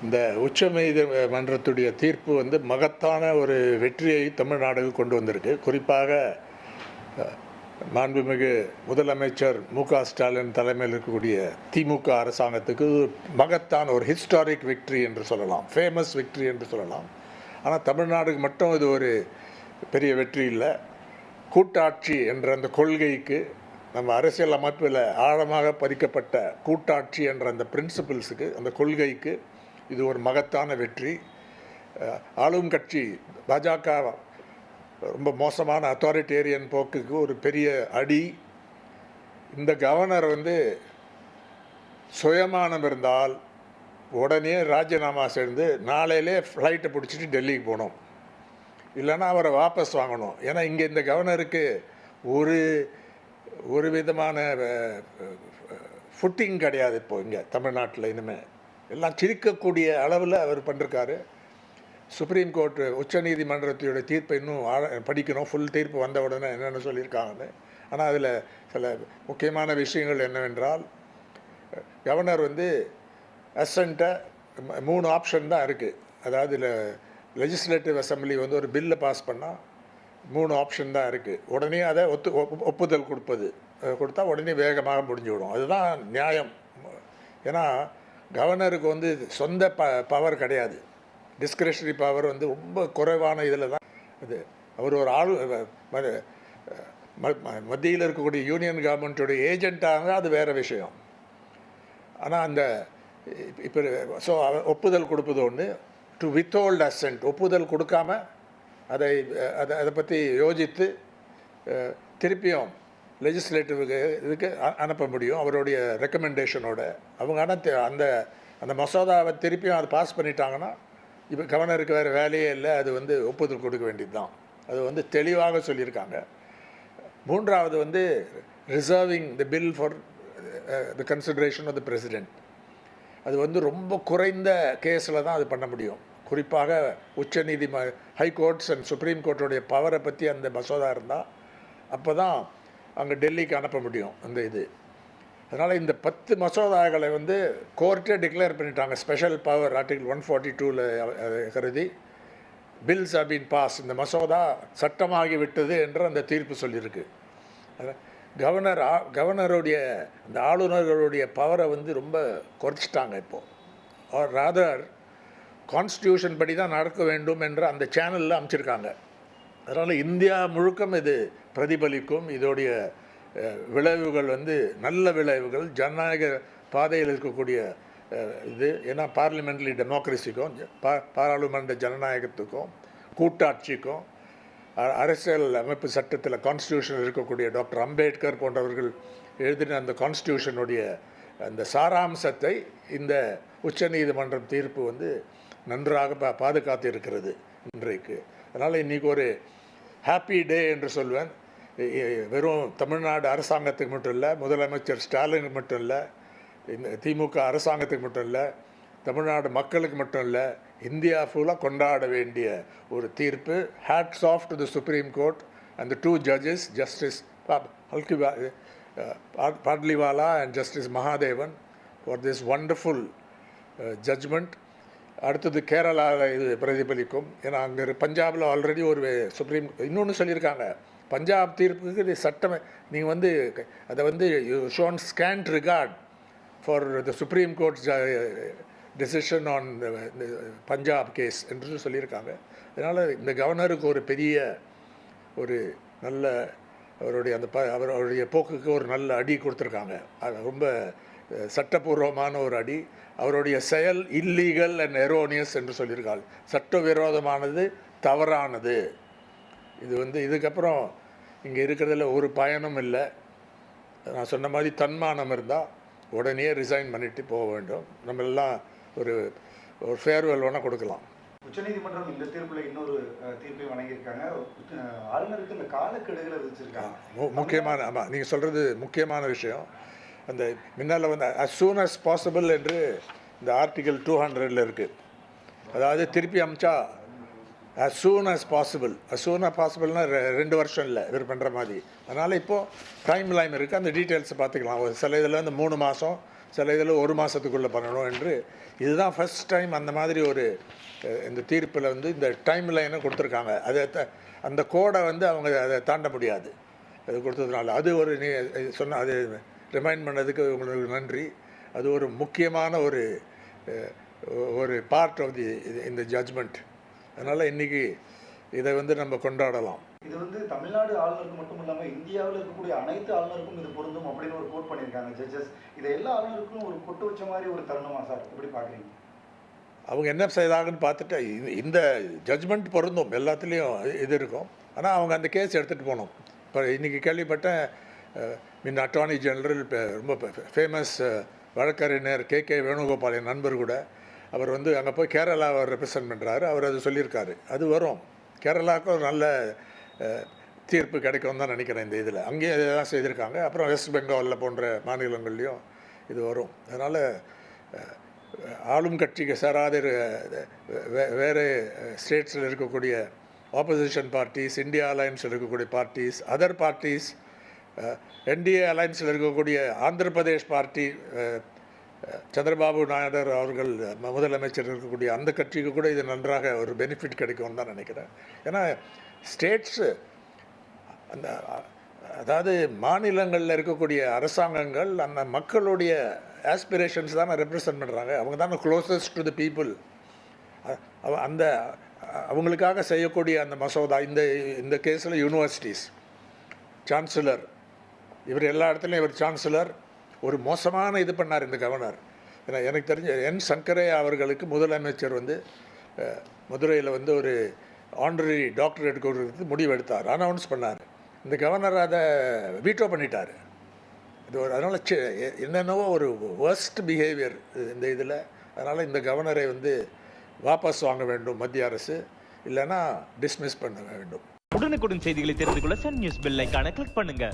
இந்த உச்சநீதிமன்றத்துடைய தீர்ப்பு வந்து மகத்தான ஒரு வெற்றியை தமிழ்நாடுக்கு கொண்டு வந்திருக்கு. குறிப்பாக மாண்புமிகு முதலமைச்சர் மு.க.ஸ்டாலின் தலைமையில் இருக்கக்கூடிய திமுக அரசாங்கத்துக்கு மகத்தான ஒரு ஹிஸ்டாரிக் விக்ட்ரி என்று சொல்லலாம், ஃபேமஸ் விக்ட்ரி என்று சொல்லலாம். ஆனால் தமிழ்நாடுக்கு மட்டும் இது ஒரு பெரிய வெற்றி இல்லை. கூட்டாட்சி என்ற அந்த கொள்கைக்கு, நம்ம அரசியல் அமைப்பில் ஆழமாக பதிக்கப்பட்ட கூட்டாட்சி என்ற அந்த பிரின்சிபிள்ஸுக்கு, அந்த கொள்கைக்கு இது ஒரு மகத்தான வெற்றி. ஆளும் கட்சி பாஜக ரொம்ப மோசமான அத்தாரிட்டேரியன் போக்குக்கு ஒரு பெரிய அடி. இந்த கவர்னர் வந்து சுயமானம் இருந்தால் உடனே ராஜினாமா செய்து நாளையிலே ஃப்ளைட்டை பிடிச்சிட்டு டெல்லிக்கு போகணும், இல்லைன்னா அவரை வாபஸ் வாங்கணும். ஏன்னா இங்கே இந்த கவர்னருக்கு ஒரு விதமான ஃபுட்டிங் கிடையாது. இப்போ இங்கே தமிழ்நாட்டில் இனிமேல் எல்லாம் சிரிக்கக்கூடிய அளவில் அவர் பண்ணிருக்காரு. சுப்ரீம் கோர்ட் உச்சநீதிமன்றத்தோட தீர்ப்பை இன்னும் படிக்கணும், ஃபுல் தீர்ப்பு வந்த உடனே என்னென்னு சொல்லியிருக்காங்கன்னு. ஆனால் அதில் சில முக்கியமான விஷயங்கள் என்னவென்றால், கவர்னர் வந்து அசென்ட்டை 3 ஆப்ஷன் தான் இருக்குது. அதாவது லெஜிஸ்லேட்டிவ் அசம்பிளி வந்து ஒரு பில்லை பாஸ் பண்ணால் 3 ஆப்ஷன் தான் இருக்குது. உடனே அதை ஒப்புதல் கொடுத்தா உடனே வேகமாக முடிஞ்சுவிடும். அதுதான் நியாயம். ஏன்னா கவர்னருக்கு வந்து சொந்த பவர் கிடையாது, டிஸ்கிரிஷனரி பவர் வந்து ரொம்ப குறைவான இதில் தான் இது. அவர் ஒரு மத்தியில் இருக்கக்கூடிய யூனியன் கவர்மெண்ட்டுடைய ஏஜென்ட்டாக அது வேறு விஷயம். ஆனால் அந்த இப்போ ஸோ ஒப்புதல் கொடுப்பது ஒன்று, டு வித்ஹோல்ட் அசென்ட், ஒப்புதல் கொடுக்காம அதை பற்றி யோசித்து திருப்பியும் லெஜிஸ்லேட்டிவுக்கு இதுக்கு அனுப்ப முடியும் அவருடைய ரெக்கமெண்டேஷனோட. அவங்க அந்த மசோதாவை திருப்பியும் அது பாஸ் பண்ணிட்டாங்கன்னா இப்போ கவர்னருக்கு வேறு வேலையே இல்லை, அது வந்து ஒப்புதல் கொடுக்க வேண்டியது தான். அது வந்து தெளிவாக சொல்லியிருக்காங்க. 3வது வந்து reserving the bill for the consideration of the president. அது வந்து ரொம்ப குறைந்த கேஸில் தான் அது பண்ண முடியும். குறிப்பாக ஹை கோர்ட்ஸ் அண்ட் சுப்ரீம் கோர்ட்டோடைய பவரை பற்றி அந்த மசோதா இருந்தால் அப்போ தான் அங்கே டெல்லிக்கு அனுப்ப முடியும் அந்த இது. அதனால் இந்த 10 மசோதாக்களை வந்து கோர்ட்டே டிக்ளேர் பண்ணிட்டாங்க ஸ்பெஷல் பவர் ஆர்டிகிள் 142ல் கருதி பில்ஸ் ஹவ் பீன் பாஸ், இந்த மசோதா சட்டமாகி விட்டது என்று அந்த தீர்ப்பு சொல்லியிருக்கு. கவர்னருடைய அந்த ஆளுநர்களுடைய பவரை வந்து ரொம்ப குறைச்சிட்டாங்க இப்போது. ஆர் ராதர் கான்ஸ்டியூஷன் படி தான் நடக்க வேண்டும் என்று அந்த சேனலில் அமைச்சிருக்காங்க. அதனால் இந்தியா முழுக்கம் இது பிரதிபலிக்கும். இதோடைய விளைவுகள் வந்து நல்ல விளைவுகள், ஜனநாயக பாதையில் இருக்கக்கூடிய இது. ஏன்னா பார்லிமெண்ட்ரி டெமோக்ரஸிக்கும் பாராளுமன்ற ஜனநாயகத்துக்கும் கூட்டாட்சிக்கும் அரசியல் அமைப்பு சட்டத்தில் கான்ஸ்டியூஷன் இருக்கக்கூடிய டாக்டர் அம்பேத்கர் போன்றவர்கள் எழுதின அந்த கான்ஸ்டியூஷனுடைய அந்த சாராம்சத்தை இந்த உச்சநீதிமன்றம் தீர்ப்பு வந்து நன்றாக பாதுகாத்து இருக்கிறது இன்றைக்கு. அதனால் இன்றைக்கி ஒரு ஹாப்பி டே என்று சொல்வேன். வெறும் தமிழ்நாடு அரசாங்கத்துக்கு மட்டும் இல்லை, முதலமைச்சர் ஸ்டாலினுக்கு மட்டும் இல்லை, இந்த திமுக அரசாங்கத்துக்கு மட்டும் இல்லை, தமிழ்நாடு மக்களுக்கு மட்டும் இல்லை, இந்தியா ஃபுல்லாக கொண்டாட வேண்டிய ஒரு தீர்ப்பு. Hats off to the supreme court and the 2 judges, justice Pardiwala and justice Mahadevan for this wonderful judgment. அடுத்தது கேரளாவில் இது பிரதிபலிக்கும். ஏன்னா அங்கே பஞ்சாபில் ஆல்ரெடி ஒரு இன்னொன்று சொல்லியிருக்காங்க, பஞ்சாப் தீர்ப்புக்கு இது சட்டம், நீங்கள் வந்து அதை வந்து you shown scant regard for the supreme court's decision on Punjab case என்று சொல்லியிருக்காங்க. அதனால் இந்த கவர்னருக்கு ஒரு பெரிய ஒரு நல்ல அவருடைய போக்குக்கு ஒரு நல்ல அடி கொடுத்துருக்காங்க. அது ரொம்ப சட்டபூர்வமான ஒரு அடி. அவருடைய செயல் இல்லீகல் அண்ட் எரோனியஸ் என்று சொல்லியிருக்காள், சட்டவிரோதமானது, தவறானது. இது வந்து இதுக்கப்புறம் இங்கே இருக்கிறதுல ஒரு பயனும் இல்லை. நான் சொன்ன மாதிரி தன்மானம் இருந்தால் உடனே ரிசைன் பண்ணிட்டு போக வேண்டும். நம்ம எல்லாம் ஒரு ஃபேர்வெல் வேணால் கொடுக்கலாம். உச்சநீதிமன்றம் இந்த தீர்ப்பில் இன்னொரு தீர்ப்பை வழங்கியிருக்காங்க. ஆளுநருக்கு இந்த காலக்கெடுகளை விதிச்சிருக்காங்க. முக்கியமான, ஆமாம், நீங்கள் சொல்கிறது முக்கியமான விஷயம். அந்த முன்னால் வந்து அஸ் சூன் அஸ் பாசிபிள் என்று இந்த ஆர்டிகல் 200ல் இருக்குது. அதாவது திருப்பி அமிச்சா as soon as possible. as soon as possibleனா 2 வருஷம் இல்லை இவர் பண்ணுற மாதிரி. அதனால் இப்போது டைம் லைன் இருக்குது, அந்த டீட்டெயில்ஸை பார்த்துக்கலாம். ஒரு சில இதில் வந்து 3 மாதம், சில இதில் 1 மாதத்துக்குள்ளே பண்ணணும் என்று. இதுதான் ஃபர்ஸ்ட் டைம் அந்த மாதிரி ஒரு இந்த தீர்ப்பில் வந்து இந்த டைம் லைனை கொடுத்துருக்காங்க. அந்த கோடை வந்து அவங்க அதை தாண்ட முடியாது. அது கொடுத்ததுனால அது ஒரு சொன்ன அது ரிமைண்ட் பண்ணதுக்கு உங்களுக்கு நன்றி. அது ஒரு முக்கியமான ஒரு பார்ட் ஆஃப் இந்த ஜட்ஜ்மெண்ட். அதனால் இன்றைக்கி இதை வந்து நம்ம கொண்டாடலாம். இது வந்து தமிழ்நாடு ஆளுநருக்கு மட்டும் இல்லாமல் இந்தியாவில் இருக்கக்கூடிய அனைத்து ஆளுநருக்கும் இது பொருந்தும் அப்படின்னு ஒரு கோட் பண்ணியிருக்காங்க ஜட்ஜஸ். இதை எல்லா ஆளுநருக்கும் ஒரு கொட்டு வச்ச மாதிரி ஒரு தருணமா சார், எப்படி பார்க்குறீங்க? அவங்க என்ன செய்தாங்கன்னு பார்த்துட்டு இந்த ஜட்ஜ்மெண்ட் பொருந்தும், எல்லாத்துலேயும் இது இருக்கும். ஆனால் அவங்க அந்த கேஸ் எடுத்துகிட்டு போகணும். இப்போ இன்றைக்கி கேள்விப்பட்டேன், முன்ன அட்டார்னி ஜெனரல் ரொம்ப ஃபேமஸ் வழக்கறிஞர் கே வேணுகோபால் என் நண்பர் கூட, அவர் வந்து அங்கே போய் கேரளாவை ரெப்ரசன்ட் பண்ணுறாரு. அவர் அது சொல்லியிருக்காரு. அது வரும், கேரளாவுக்கும் ஒரு நல்ல தீர்ப்பு கிடைக்கும் தான் நினைக்கிறேன். இந்த இதில் அங்கேயும் இதெல்லாம் செய்திருக்காங்க. அப்புறம் வெஸ்ட் பெங்காலில் போன்ற மாநிலங்கள்லேயும் இது வரும். அதனால் ஆளும் கட்சிக்கு சேராத வேறு ஸ்டேட்ஸில் இருக்கக்கூடிய ஆப்போசிஷன் பார்ட்டிஸ், இந்தியா அலையன்ஸில் இருக்கக்கூடிய பார்ட்டிஸ், அதர் பார்ட்டிஸ், என்டிஏ அலையன்ஸில் இருக்கக்கூடிய ஆந்திர பிரதேஷ் பார்ட்டி, சந்திரபாபு நாயுடு அவர்கள் முதலமைச்சர் இருக்கக்கூடிய அந்த கட்சிக்கு கூட இது நன்றாக ஒரு பெனிஃபிட் கிடைக்கும்னு தான் நினைக்கிறேன். ஏன்னா ஸ்டேட்ஸு அந்த அதாவது மாநிலங்களில் இருக்கக்கூடிய அரசாங்கங்கள் அந்த மக்களுடைய ஆஸ்பிரேஷன்ஸ் தானே ரெப்ரசன்ட் பண்ணுறாங்க. அவங்க தானே க்ளோசஸ்ட் டு தி பீப்புள். அந்த அவங்களுக்காக செய்யக்கூடிய அந்த மசோதா இந்த கேஸில் யூனிவர்சிட்டிஸ் சான்சலர், இவர் எல்லா இடத்துலையும் இவர் சான்சலர் ஒரு மோசமான இது பண்ணார் இந்த கவர்னர். ஏன்னா எனக்கு தெரிஞ்ச என் சங்கரையா அவர்களுக்கு முதலமைச்சர் வந்து மதுரையில் வந்து ஒரு ஆனரரி டாக்டரேட் கொடுக்கறதுக்கு முடிவு எடுத்தார், அனௌன்ஸ் பண்ணார். இந்த கவர்னர் அதை வீட்டோ பண்ணிட்டார். இது ஒரு அதனால் என்னென்னவோ ஒரு வர்ஸ்ட் பிஹேவியர் இந்த இதில். அதனால் இந்த கவர்னரை வந்து வாபஸ் வாங்க வேண்டும் மத்திய அரசு, இல்லைன்னா டிஸ்மிஸ் பண்ண வேண்டும். உடனுக்குடன் செய்திகளை தெரிந்து கொள்ள சன் நியூஸ் பெல் ஐகானை கிளிக் பண்ணுங்க.